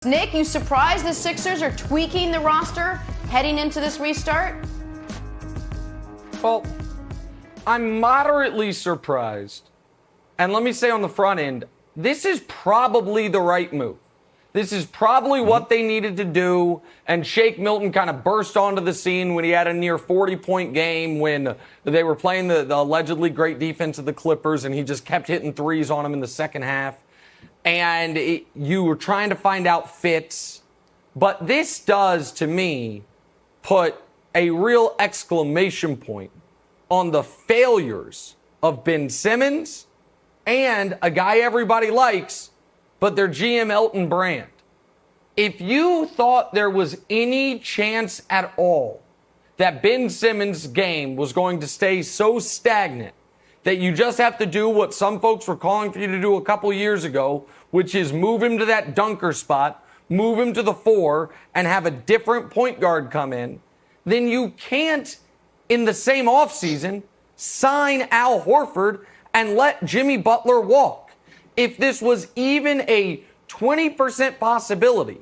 Nick, you surprised the Sixers are tweaking the roster heading into this restart? Well, I'm moderately surprised. And let me say on the front end, this is probably the right move. This is probably what they needed to do. And Shake Milton kind of burst onto the scene when he had a near 40-point game when they were playing the allegedly great defense of the Clippers, and he just kept hitting threes on them in the second half. And you were trying to find out fits. But this does, to me, put a real exclamation point on the failures of Ben Simmons and a guy everybody likes, but their GM Elton Brand. If you thought there was any chance at all that Ben Simmons' game was going to stay so stagnant that you just have to do what some folks were calling for you to do a couple years ago, which is move him to that dunker spot, move him to the 4, and have a different point guard come in, then you can't, in the same offseason, sign Al Horford and let Jimmy Butler walk. If this was even a 20% possibility,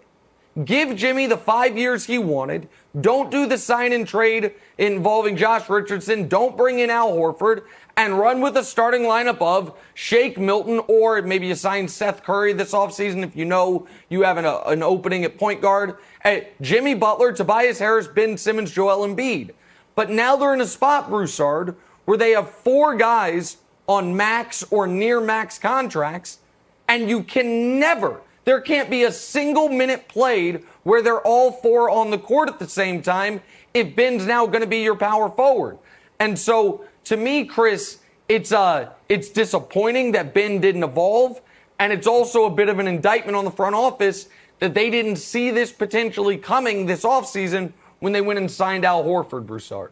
give Jimmy the 5 years he wanted. Don't do the sign and trade involving Josh Richardson. Don't bring in Al Horford, and run with a starting lineup of Shake Milton, or maybe you sign Seth Curry this offseason if you know you have an opening at point guard. Jimmy Butler, Tobias Harris, Ben Simmons, Joel Embiid. But now they're in a spot, Broussard, where they have 4 guys on max or near max contracts, and you can never, there can't be a single minute played where they're all 4 on the court at the same time if Ben's now going to be your power forward. And so, to me, Chris, it's disappointing that Ben didn't evolve, and it's also a bit of an indictment on the front office that they didn't see this potentially coming this offseason when they went and signed Al Horford, Broussard.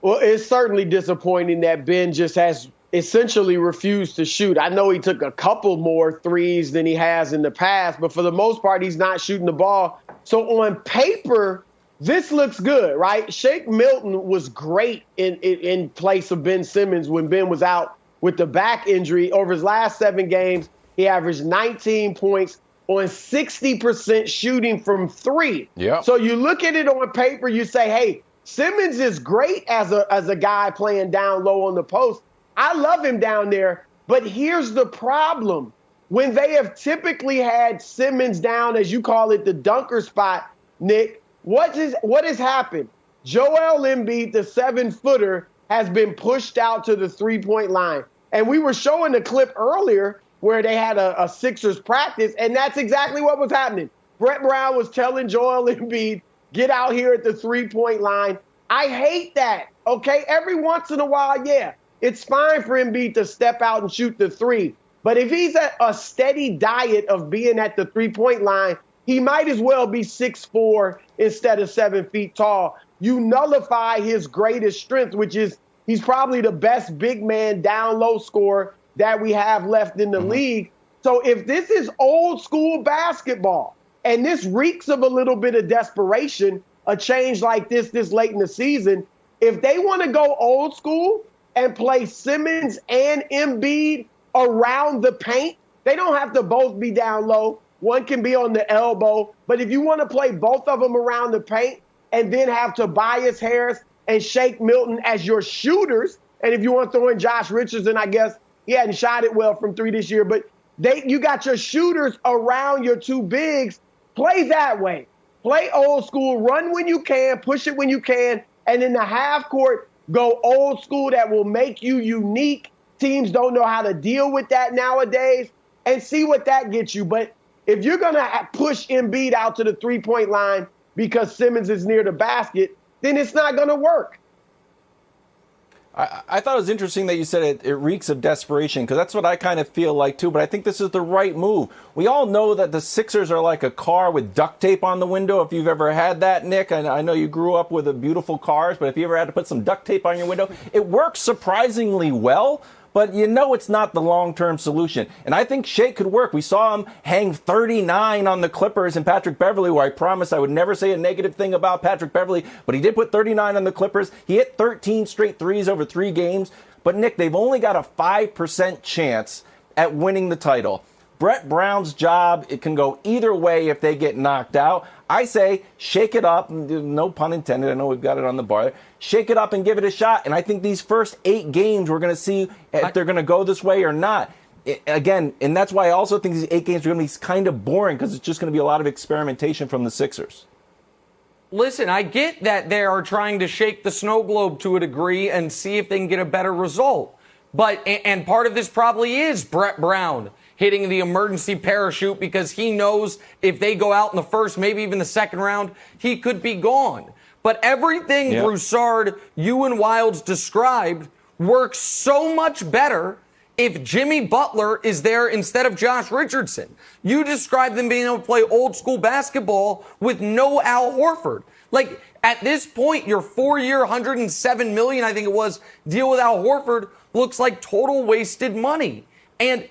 Well, it's certainly disappointing that Ben just has essentially refused to shoot. I know he took a couple more threes than he has in the past, but for the most part, he's not shooting the ball. So on paper, this looks good, right? Shake Milton was great in place of Ben Simmons when Ben was out with the back injury. Over his last 7 games, he averaged 19 points on 60% shooting from 3. Yep. So you look at it on paper, you say, hey, Simmons is great as a guy playing down low on the post. I love him down there, but here's the problem. When they have typically had Simmons down, as you call it, the dunker spot, Nick, what has happened? Joel Embiid, the 7-footer, has been pushed out to the 3-point line. And we were showing a clip earlier where they had a Sixers practice, and that's exactly what was happening. Brett Brown was telling Joel Embiid, get out here at the 3-point line. I hate that, okay? Every once in a while, yeah, it's fine for Embiid to step out and shoot the 3. But if he's at a steady diet of being at the 3-point line, he might as well be 6'4" instead of 7 feet tall. You nullify his greatest strength, which is he's probably the best big man down low scorer that we have left in the league. So if this is old school basketball, and this reeks of a little bit of desperation, a change like this late in the season, if they want to go old school and play Simmons and Embiid around the paint, they don't have to both be down low. One can be on the elbow. But if you want to play both of them around the paint and then have Tobias Harris and Shake Milton as your shooters, and if you want to throw in Josh Richardson, I guess he hadn't shot it well from 3 this year, but you got your shooters around your 2 bigs. Play that way. Play old school. Run when you can. Push it when you can. And in the half court, go old school that will make you unique. Teams don't know how to deal with that nowadays, and see what that gets you. But if you're going to push Embiid out to the 3-point line because Simmons is near the basket, then it's not going to work. I thought it was interesting that you said it reeks of desperation, because that's what I kind of feel like too, but I think this is the right move. We all know that the Sixers are like a car with duct tape on the window. If you've ever had that, Nick, I know you grew up with beautiful cars, but if you ever had to put some duct tape on your window, it works surprisingly well. But you know it's not the long-term solution. And I think Shake could work. We saw him hang 39 on the Clippers and Patrick Beverley, where I promised I would never say a negative thing about Patrick Beverley, but he did put 39 on the Clippers. He hit 13 straight threes over 3 games. But, Nick, they've only got a 5% chance at winning the title. Brett Brown's job, it can go either way if they get knocked out. I say shake it up, no pun intended, I know we've got it on the bar there. Shake it up and give it a shot. And I think these first 8 games, we're going to see if they're going to go this way or not. Again, and that's why I also think these 8 games are going to be kind of boring because it's just going to be a lot of experimentation from the Sixers. Listen, I get that they are trying to shake the snow globe to a degree and see if they can get a better result. But, and part of this probably is Brett Brown hitting the emergency parachute because he knows if they go out in the first, maybe even the second round, he could be gone. But everything Broussard, you and Wilds described works so much better if Jimmy Butler is there instead of Josh Richardson. You described them being able to play old school basketball with no Al Horford. Like, at this point, your 4-year, $107 million, I think it was, deal with Al Horford looks like total wasted money. And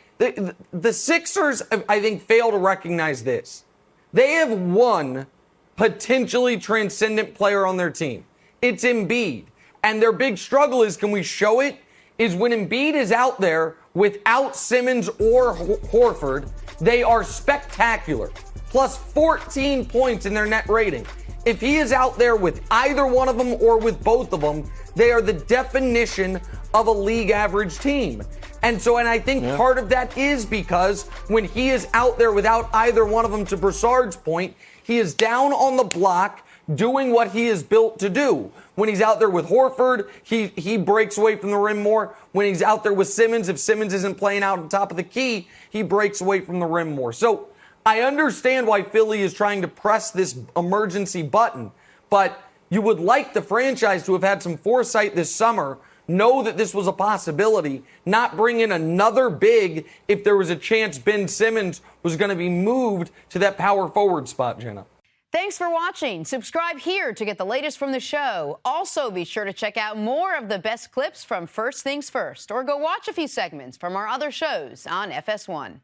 the Sixers, I think, fail to recognize this. They have one potentially transcendent player on their team. It's Embiid. And their big struggle is, can we show it? Is when Embiid is out there without Simmons or Horford, they are spectacular. Plus 14 points in their net rating. If he is out there with either one of them or with both of them, they are the definition of a league average team. And I think part of that is because when he is out there without either one of them, to Broussard's point, he is down on the block doing what he is built to do. When he's out there with Horford, he breaks away from the rim more. When he's out there with Simmons, if Simmons isn't playing out on top of the key, he breaks away from the rim more. So I understand why Philly is trying to press this emergency button, but you would like the franchise to have had some foresight this summer, know that this was a possibility, not bring in another big if there was a chance Ben Simmons was going to be moved to that power forward spot, Jenna. Thanks for watching. Subscribe here to get the latest from the show. Also, be sure to check out more of the best clips from First Things First, or go watch a few segments from our other shows on FS1.